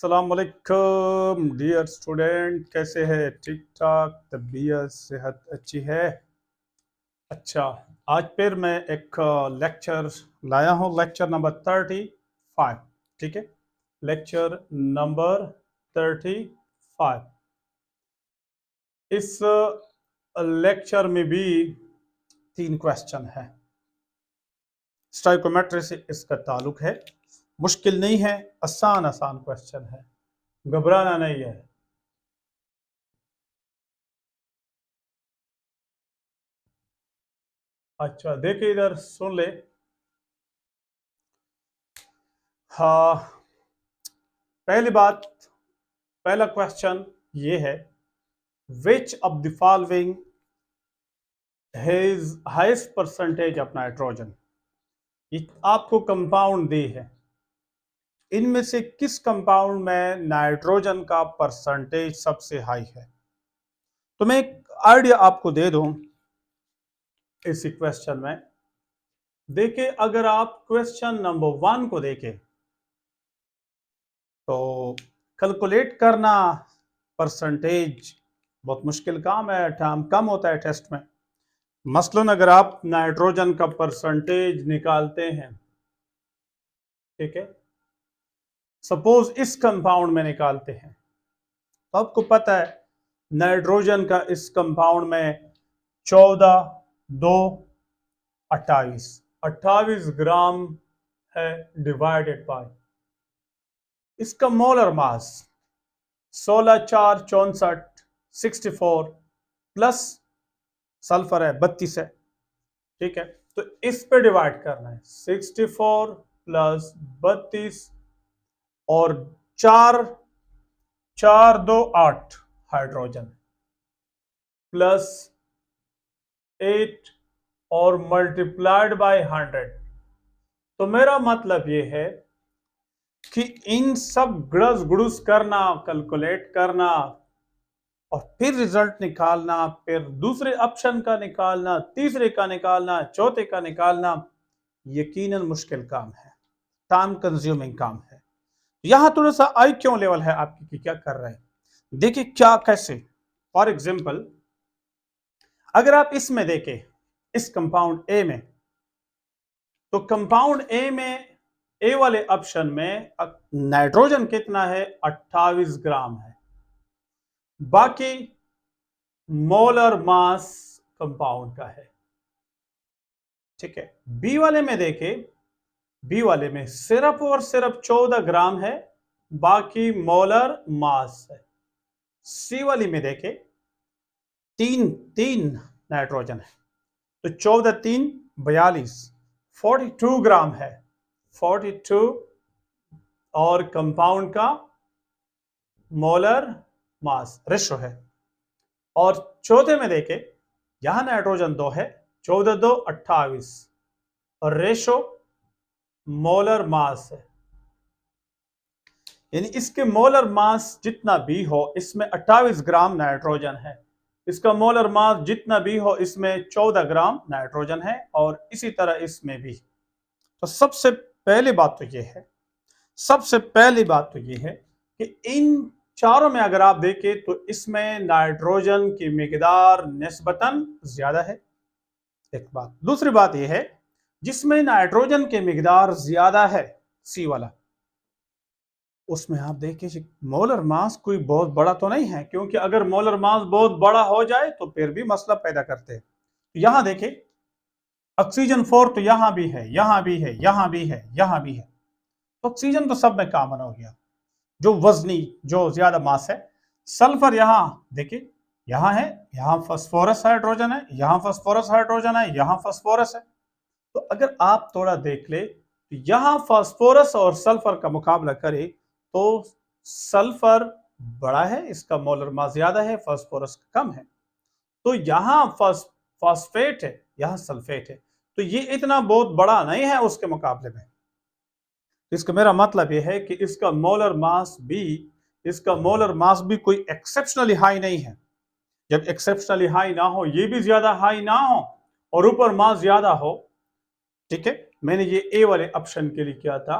अस्सलामुअलैकुम dear student, कैसे हैं? ठीक ठाक, तबीयत सेहत अच्छी है? अच्छा, आज फिर मैं एक लेक्चर लाया हूँ, लेक्चर नंबर 35। ठीक है, लेक्चर नंबर 35। इस लेक्चर में भी 3 क्वेश्चन है। स्टोइकोमेट्री से इसका ताल्लुक है। मुश्किल नहीं है, आसान आसान क्वेश्चन है, घबराना नहीं है। अच्छा, देखिए इधर सुन ले। हाँ, पहली बात, पहला क्वेश्चन ये है, which of the following has highest percentage of nitrogen. ये आपको कंपाउंड दी है, इनमें से किस कंपाउंड में नाइट्रोजन का परसेंटेज सबसे हाई है? तो मैं एक आइडिया आपको दे दूं इसी क्वेश्चन में। देखिए, अगर आप क्वेश्चन नंबर 1 को देखें तो कैलकुलेट करना परसेंटेज बहुत मुश्किल काम है, टाइम कम होता है टेस्ट में। मसलन अगर आप नाइट्रोजन का परसेंटेज निकालते हैं, ठीक है, सपोज इस कंपाउंड में निकालते हैं, तो आपको पता है नाइट्रोजन का इस कंपाउंड में 14, 2, 28, 28 ग्राम है, डिवाइडेड बाय इसका मोलर मास 16, 4, 64, 64 प्लस सल्फर है 32 है। ठीक है, तो इस पे डिवाइड करना है, 64 प्लस 32 और 4, 4, 2, 8 हाइड्रोजन प्लस 8 और मल्टीप्लाइड बाय 100। तो मेरा मतलब ये है कि इन सब गड़स गुड़ुस करना, कैलकुलेट करना और फिर रिजल्ट निकालना, फिर दूसरे ऑप्शन का निकालना, तीसरे का निकालना, चौथे का निकालना, यकीनन मुश्किल काम है, टाइम कंज्यूमिंग काम है। यहां थोड़ा सा आई क्यों लेवल है आपकी कि क्या कर रहे हैं। देखिए क्या कैसे, फॉर एग्जाम्पल अगर आप इसमें देखें, इस कंपाउंड ए में, तो कंपाउंड ए में, ए वाले ऑप्शन में नाइट्रोजन कितना है? 28 ग्राम है। बाकी मोलर मास कंपाउंड का है। ठीक है, बी वाले में देखें, बी वाले में सिर्फ और सिर्फ 14 ग्राम है, बाकी मोलर मास है। सी वाली में देखें, तीन तीन नाइट्रोजन है, तो 14, 3, 42, 42 ग्राम है, 42 और कंपाउंड का मोलर मास रेशो है। और चौथे में देखें, यहां नाइट्रोजन 2 है, 14, 2, 28 और रेशो मोलर मास है, यानी इसके मोलर मास जितना भी हो इसमें 28 ग्राम नाइट्रोजन है, इसका मोलर मास जितना भी हो इसमें 14 ग्राम नाइट्रोजन है, और इसी तरह इसमें भी। तो सबसे पहली बात तो यह है, सबसे पहली बात तो यह है कि इन चारों में अगर आप देखें तो इसमें नाइट्रोजन की मिकदार निस्बतन ज्यादा है, एक बात। दूसरी बात यह है, जिसमें नाइट्रोजन की मिकदार ज्यादा है, सी वाला, उसमें आप देखिए मोलर मास कोई बहुत बड़ा तो नहीं है, क्योंकि अगर मोलर मास बहुत बड़ा हो जाए तो फिर भी मसला पैदा करते हैं। यहां देखिए ऑक्सीजन 4 तो यहां भी है, यहां भी है, यहां भी है, यहां भी है, तो ऑक्सीजन तो सब में कॉमन हो गया, जो वजनी, जो ज्यादा मास है। सल्फर यहां देखिए, यहां है, यहां फास्फोरस हाइड्रोजन है, यहां फास्फोरस हाइड्रोजन है, यहां फास्फोरस है। तो अगर आप थोड़ा देख ले तो यहां फास्फोरस और सल्फर का मुकाबला करें तो सल्फर बड़ा है, इसका मोलर मास ज्यादा है, फास्फोरस कम है। तो यहां फास्फेट है, यहां सल्फेट है, तो ये इतना बहुत बड़ा नहीं है उसके मुकाबले में। इसका मेरा मतलब यह है कि इसका मोलर मास भी, इसका मोलर मास भी कोई एक्सेप्शनली हाई नहीं है। जब एक्सेप्शनली हाई ना हो, ये भी ज्यादा हाई ना हो और ऊपर मास ज्यादा हो, ठीक है, मैंने ये ए वाले ऑप्शन के लिए किया था।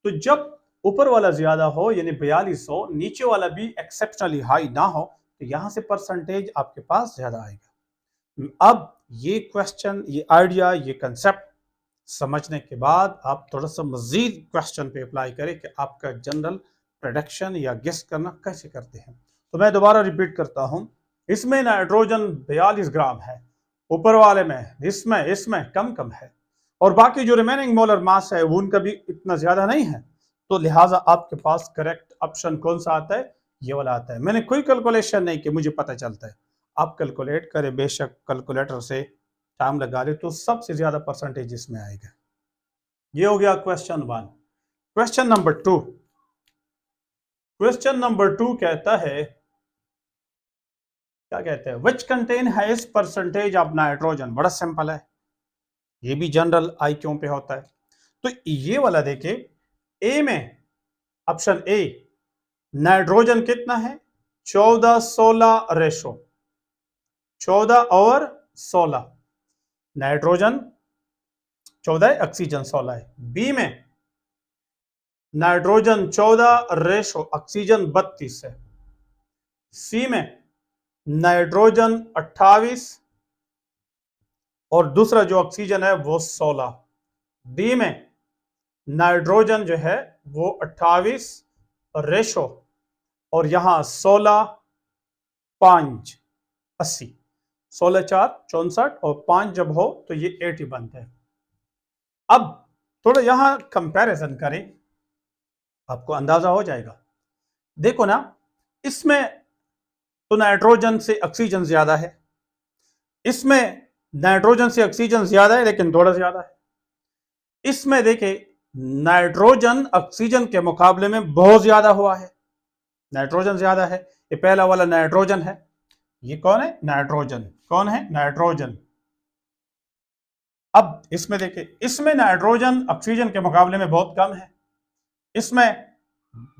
तो जब ऊपर वाला ज्यादा हो यानी 42 हो, नीचे वाला भी एक्सेप्शनली हाई ना हो, तो यहां से परसेंटेज आपके पास ज्यादा आएगा। अब ये क्वेश्चन, ये आइडिया, ये कंसेप्ट समझने के बाद आप थोड़ा सा मजीद क्वेश्चन पे अप्लाई करें कि आपका जनरल प्रेडिक्शन या गेस करना कैसे करते हैं। तो मैं दोबारा रिपीट करता हूं, इसमें नाइट्रोजन 42 ग्राम है, ऊपर वाले में इसमें इसमें कम कम है, और बाकी जो रिमेनिंग मोलर मास है वो उनका भी इतना ज्यादा नहीं है। तो लिहाजा आपके पास करेक्ट ऑप्शन कौन सा आता है? ये वाला आता है। मैंने कोई कैलकुलेशन नहीं कि मुझे पता चलता है, आप कैलकुलेट करें, बेशक कैलकुलेटर से टाइम लगा ले तो सबसे ज्यादा परसेंटेज इसमें आएगा। ये हो गया question 1। Question number 2, question number 2 कहता है, क्या कहते हैं, which contain highest percentage of nitrogen. बड़ा सिंपल है, ये भी जनरल आईक्यू पे होता है। तो ये वाला देखिए, ए में ऑप्शन ए नाइट्रोजन कितना है, 14-16 रेशो, 14 और 16 नाइट्रोजन 14 है, ऑक्सीजन 16 है। बी में नाइट्रोजन 14 रेशो ऑक्सीजन 32 है। सी में नाइट्रोजन 28 और दूसरा जो ऑक्सीजन है वो 16। डी में नाइट्रोजन जो है वो 28 रेशो और यहां 16 5 80, 16 4 64 और 5 जब हो तो ये 80 बनते हैं। अब थोड़ा यहां कंपैरिजन करें, आपको अंदाजा हो जाएगा। देखो ना, इसमें तो नाइट्रोजन से ऑक्सीजन ज्यादा है, इसमें नाइट्रोजन से ऑक्सीजन ज्यादा है लेकिन थोड़ा ज्यादा है। इसमें देखे नाइट्रोजन ऑक्सीजन के मुकाबले में बहुत ज्यादा हुआ है, नाइट्रोजन ज्यादा है। ये पहला वाला नाइट्रोजन है, ये कौन है? नाइट्रोजन। कौन है? नाइट्रोजन। अब इसमें देखे, इसमें नाइट्रोजन ऑक्सीजन के मुकाबले में बहुत कम है, इसमें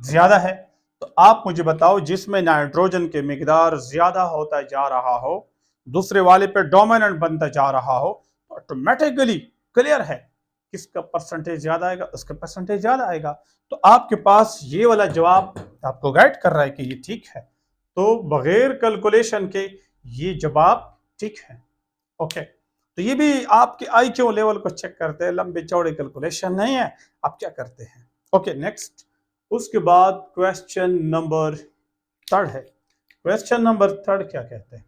ज्यादा है। तो आप मुझे बताओ, जिसमें नाइट्रोजन के मिकदार ज्यादा होता जा रहा हो, दूसरे वाले पे डोमिनेंट बनता जा रहा हो, तो ऑटोमेटिकली क्लियर है किसका परसेंटेज ज्यादा आएगा, उसका परसेंटेज ज्यादा आएगा। तो आपके पास ये वाला जवाब आपको गाइड कर रहा है कि ये ठीक है। तो बगैर कैलकुलेशन के ये जवाब ठीक है। ओके, तो ये भी आपके आईक्यू लेवल को चेक करते हैं, लंबे चौड़े कैलकुलेशन नहीं है। आप क्या करते हैं? Okay, next. उसके बाद क्वेश्चन नंबर 3 है। क्वेश्चन नंबर 3 क्या कहते हैं?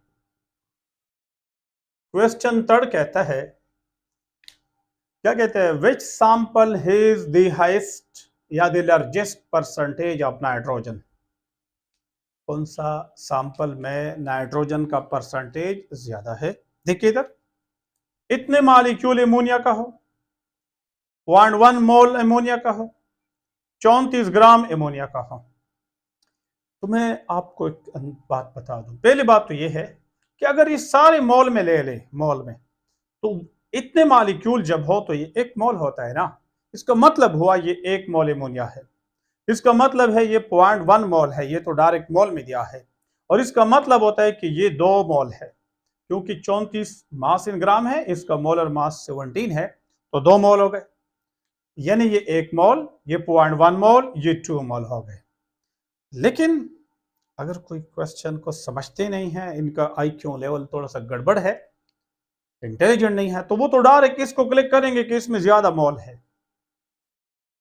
क्वेश्चन 3 कहता है, क्या कहते हैं, विच सैंपल हैज द हाईएस्ट या the largest percentage of nitrogen. कौन सा सैंपल में नाइट्रोजन का परसेंटेज ज्यादा है? देखिए इधर, इतने मॉलिक्यूल एमोनिया का हो, 0.1 मोल एमोनिया का हो, 34 ग्राम एमोनिया का हो। तो मैं आपको एक बात बता दूं। पहली बात तो यह है कि अगर ये सारे मोल में ले ले, मोल में, तो इतने मॉलिक्यूल जब हो तो ये 1 मोल होता है ना। इसका मतलब हुआ ये 1 मोल एमोनिया है। इसका मतलब है ये 0.1 मोल है, ये तो डायरेक्ट मोल में दिया है। और इसका मतलब होता है कि ये 2 मोल है, क्योंकि 34 मास इन ग्राम है, इसका मोलर मास 17 है, तो 2 मोल हो गए। यानी ये 1 मोल, ये 0.1 मोल, ये 2 मोल हो गए। लेकिन अगर कोई क्वेश्चन को समझते नहीं है, इनका आईक्यू लेवल थोड़ा सा गड़बड़ है, इंटेलिजेंट नहीं है, तो वो तो डायरेक्ट इसको क्लिक करेंगे कि इसमें ज्यादा मोल है,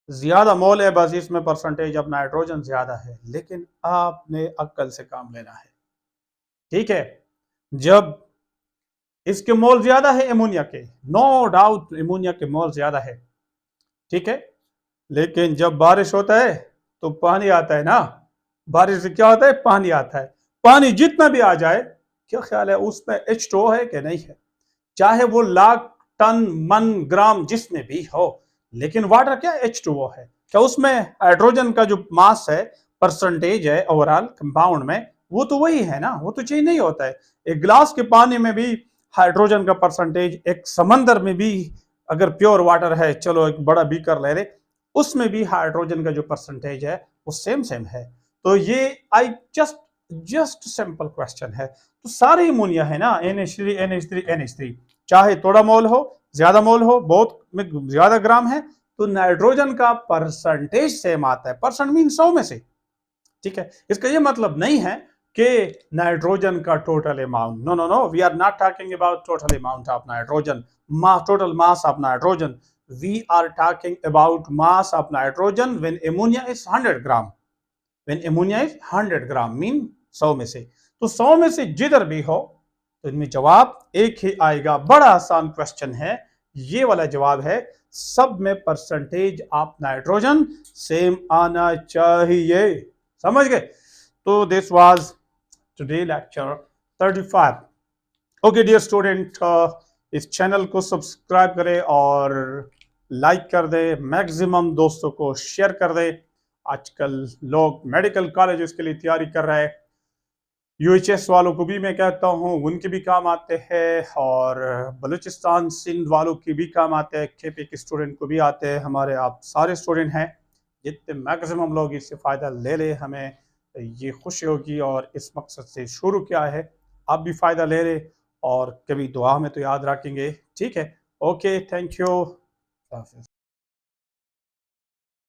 ज्यादा मोल है, बस इसमें परसेंटेज ऑफ नाइट्रोजन ज्यादा है। लेकिन आपने अक्ल से काम लेना है, ठीक है। जब इसके मोल ज्यादा है एमोनिया के, नो डाउट एमोनिया के मोल ज्यादा है, ठीक है। लेकिन जब बारिश होता है तो पानी आता है ना, बारिश से क्या होता है? पानी आता है। पानी जितना भी आ जाए, क्या ख्याल है उसमें H2O है कि नहीं है? चाहे वो लाख टन मन ग्राम जिसमें भी हो, लेकिन वाटर क्या H2O है। क्या उसमें हाइड्रोजन का जो मास है, परसेंटेज है ओवरऑल कंपाउंड में, वो तो वही है ना, वो तो चेंज नहीं होता है। एक गिलास के पानी में भी हाइड्रोजन का परसेंटेज, एक समंदर में भी अगर प्योर वाटर है, चलो एक बड़ा बीकर ले ले, उसमें भी हाइड्रोजन का जो परसेंटेज है वो सेम सेम है। तो ये आई जस्ट सिंपल क्वेश्चन है। तो सारे अमोनिया है ना, NH3 NH3 NH3, चाहे थोड़ा मोल हो, ज्यादा मोल हो, बहुत में ज्यादा ग्राम है, तो नाइट्रोजन का परसेंटेज सेम आता है। परसेंट मीन 100 में से, ठीक है। इसका ये मतलब नहीं है कि नाइट्रोजन का total amount, no no no, we are not talking about total amount of nitrogen, total mass of nitrogen. We are talking about mass of nitrogen when ammonia is 100 gram. When ammonia is 100 gram mean 100 में से। तो 100 में से जिधर भी हो तो इनमें जवाब एक ही आएगा। बड़ा आसान क्वेश्चन है, ये वाला जवाब है, सब में परसेंटेज ऑफ नाइट्रोजन सेम आना चाहिए। समझ गए? तो this was today lecture 35। Okay dear student, इस चैनल को सब्सक्राइब करें और लाइक कर दे, मैक्सिमम दोस्तों को शेयर कर दे। आजकल लोग मेडिकल कॉलेजेस के लिए तैयारी कर रहे हैं, यूएचएस वालों को भी मैं कहता हूँ उनके भी काम आते हैं, और बलूचिस्तान सिंध वालों की भी काम आते हैं, केपी के स्टूडेंट को भी आते हैं। हमारे आप सारे स्टूडेंट हैं, जितने मैक्सिमम लोग इससे फ़ायदा ले ले हमें ये खुशी होगी। और इस मकसद से शुरू किया है, आप भी फ़ायदा ले ले और कभी दुआ में तो याद रखेंगे। ठीक है, ओके, थैंक यू।